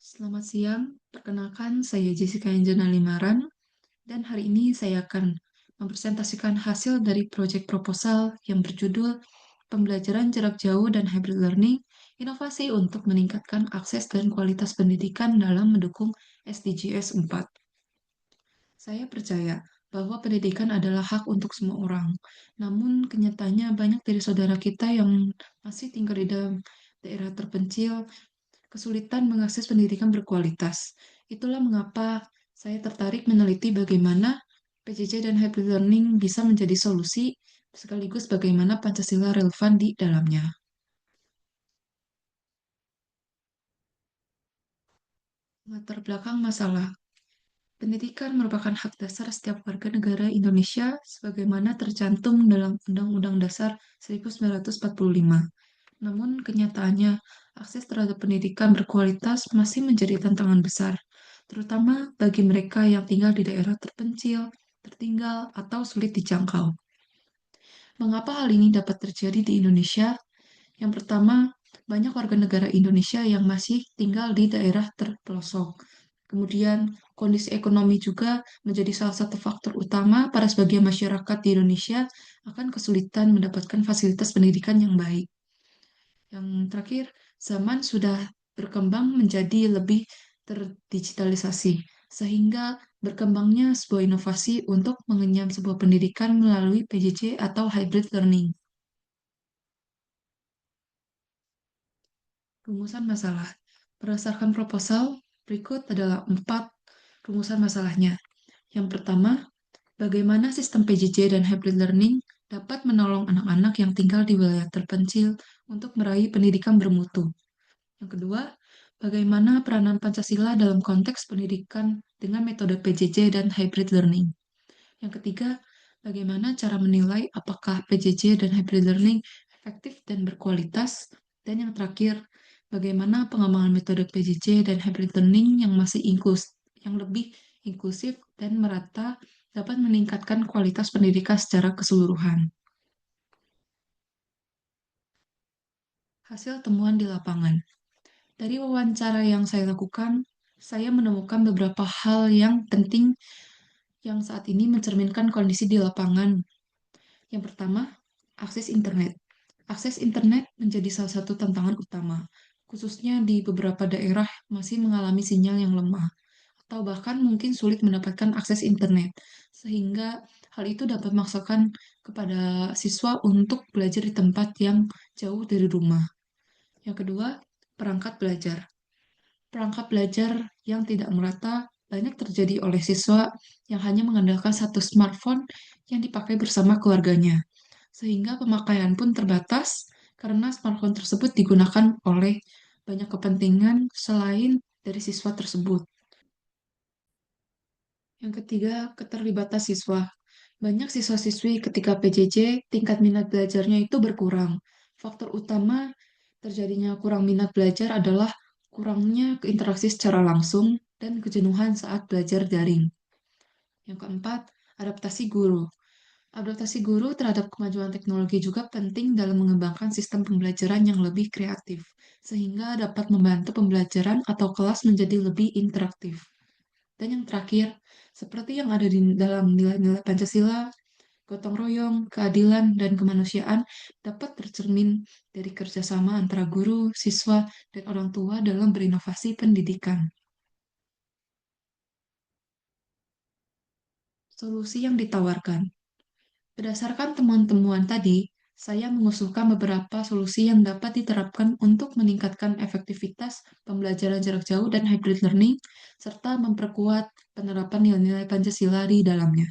Selamat siang, perkenalkan saya Jessica Anjana Limaran, dan hari ini saya akan mempresentasikan hasil dari proyek proposal yang berjudul Pembelajaran Jarak Jauh dan Hybrid Learning, Inovasi untuk Meningkatkan Akses dan Kualitas Pendidikan dalam Mendukung SDGs 4. Saya percaya bahwa pendidikan adalah hak untuk semua orang. Namun kenyataannya banyak dari saudara kita yang masih tinggal di dalam daerah terpencil kesulitan mengakses pendidikan berkualitas. Itulah mengapa saya tertarik meneliti bagaimana PJJ dan hybrid learning bisa menjadi solusi, sekaligus bagaimana Pancasila relevan di dalamnya. Latar belakang masalah. Pendidikan merupakan hak dasar setiap warga negara Indonesia sebagaimana tercantum dalam Undang-Undang Dasar 1945. Namun kenyataannya, akses terhadap pendidikan berkualitas masih menjadi tantangan besar, terutama bagi mereka yang tinggal di daerah terpencil, tertinggal, atau sulit dijangkau. Mengapa hal ini dapat terjadi di Indonesia? Yang pertama, banyak warga negara Indonesia yang masih tinggal di daerah terpelosok. Kemudian, kondisi ekonomi juga menjadi salah satu faktor utama pada sebagian masyarakat di Indonesia akan kesulitan mendapatkan fasilitas pendidikan yang baik. Yang terakhir, zaman sudah berkembang menjadi lebih terdigitalisasi, sehingga berkembangnya sebuah inovasi untuk mengenyam sebuah pendidikan melalui PJJ atau hybrid learning. Rumusan masalah. Berdasarkan proposal, berikut adalah 4 rumusan masalahnya. Yang pertama, bagaimana sistem PJJ dan hybrid learning dapat menolong anak-anak yang tinggal di wilayah terpencil untuk meraih pendidikan bermutu. Yang kedua, bagaimana peranan Pancasila dalam konteks pendidikan dengan metode PJJ dan hybrid learning. Yang ketiga, bagaimana cara menilai apakah PJJ dan hybrid learning efektif dan berkualitas. Dan yang terakhir, bagaimana pengembangan metode PJJ dan hybrid learning yang lebih inklusif dan merata dapat meningkatkan kualitas pendidikan secara keseluruhan. Hasil temuan di lapangan. Dari wawancara yang saya lakukan, saya menemukan beberapa hal yang penting yang saat ini mencerminkan kondisi di lapangan. Yang pertama, akses internet. Akses internet menjadi salah satu tantangan utama, khususnya di beberapa daerah masih mengalami sinyal yang lemah, atau bahkan mungkin sulit mendapatkan akses internet, sehingga hal itu dapat memaksakan kepada siswa untuk belajar di tempat yang jauh dari rumah. Yang kedua, perangkat belajar. Perangkat belajar yang tidak merata banyak terjadi oleh siswa yang hanya mengandalkan satu smartphone yang dipakai bersama keluarganya, sehingga pemakaian pun terbatas karena smartphone tersebut digunakan oleh banyak kepentingan selain dari siswa tersebut. Yang ketiga, keterlibatan siswa. Banyak siswa-siswi ketika PJJ, tingkat minat belajarnya itu berkurang. Faktor utama terjadinya kurang minat belajar adalah kurangnya interaksi secara langsung dan kejenuhan saat belajar daring. Yang keempat, adaptasi guru. Adaptasi guru terhadap kemajuan teknologi juga penting dalam mengembangkan sistem pembelajaran yang lebih kreatif, sehingga dapat membantu pembelajaran atau kelas menjadi lebih interaktif. Dan yang terakhir, seperti yang ada di dalam nilai-nilai Pancasila, gotong royong, keadilan, dan kemanusiaan dapat tercermin dari kerjasama antara guru, siswa, dan orang tua dalam berinovasi pendidikan. Solusi yang ditawarkan. Berdasarkan temuan-temuan tadi, saya mengusulkan beberapa solusi yang dapat diterapkan untuk meningkatkan efektivitas pembelajaran jarak jauh dan hybrid learning, serta memperkuat penerapan nilai-nilai Pancasila di dalamnya.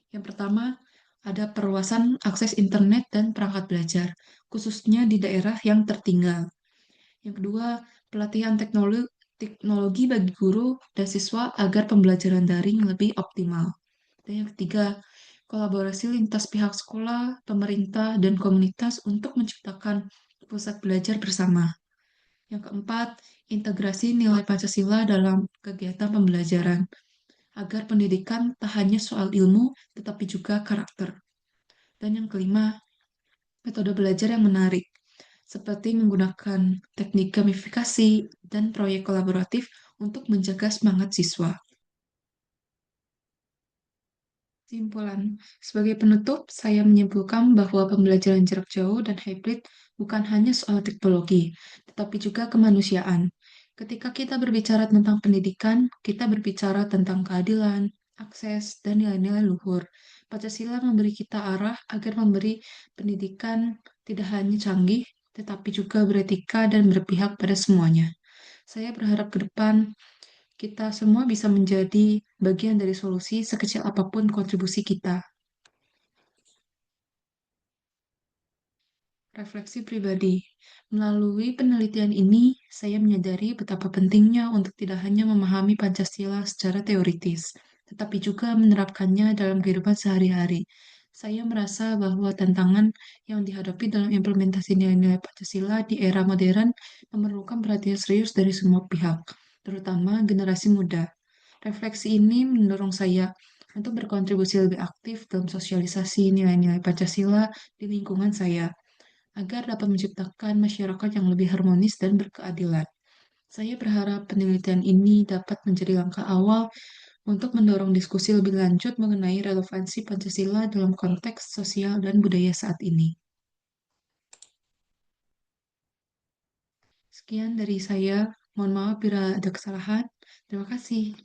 Yang pertama, ada perluasan akses internet dan perangkat belajar, khususnya di daerah yang tertinggal. Yang kedua, pelatihan teknologi bagi guru dan siswa agar pembelajaran daring lebih optimal. Dan yang ketiga, kolaborasi lintas pihak sekolah, pemerintah, dan komunitas untuk menciptakan pusat belajar bersama. Yang keempat, integrasi nilai Pancasila dalam kegiatan pembelajaran, agar pendidikan tak hanya soal ilmu, tetapi juga karakter. Dan yang kelima, metode belajar yang menarik. seperti menggunakan teknik gamifikasi dan proyek kolaboratif untuk menjaga semangat siswa. Kesimpulan, sebagai penutup, saya menyimpulkan bahwa pembelajaran jarak jauh dan hybrid bukan hanya soal teknologi, tetapi juga kemanusiaan. Ketika kita berbicara tentang pendidikan, kita berbicara tentang keadilan, akses, dan nilai-nilai luhur. Pancasila memberi kita arah agar memberi pendidikan tidak hanya canggih, tetapi juga beretika dan berpihak pada semuanya. Saya berharap ke depan kita semua bisa menjadi bagian dari solusi sekecil apapun kontribusi kita. Refleksi pribadi. Melalui penelitian ini, saya menyadari betapa pentingnya untuk tidak hanya memahami Pancasila secara teoritis, tetapi juga menerapkannya dalam kehidupan sehari-hari. Saya merasa bahwa tantangan yang dihadapi dalam implementasi nilai-nilai Pancasila di era modern memerlukan perhatian serius dari semua pihak, terutama generasi muda. Refleksi ini mendorong saya untuk berkontribusi lebih aktif dalam sosialisasi nilai-nilai Pancasila di lingkungan saya agar dapat menciptakan masyarakat yang lebih harmonis dan berkeadilan. Saya berharap penelitian ini dapat menjadi langkah awal untuk mendorong diskusi lebih lanjut mengenai relevansi Pancasila dalam konteks sosial dan budaya saat ini. Sekian dari saya. Mohon maaf bila ada kesalahan. Terima kasih.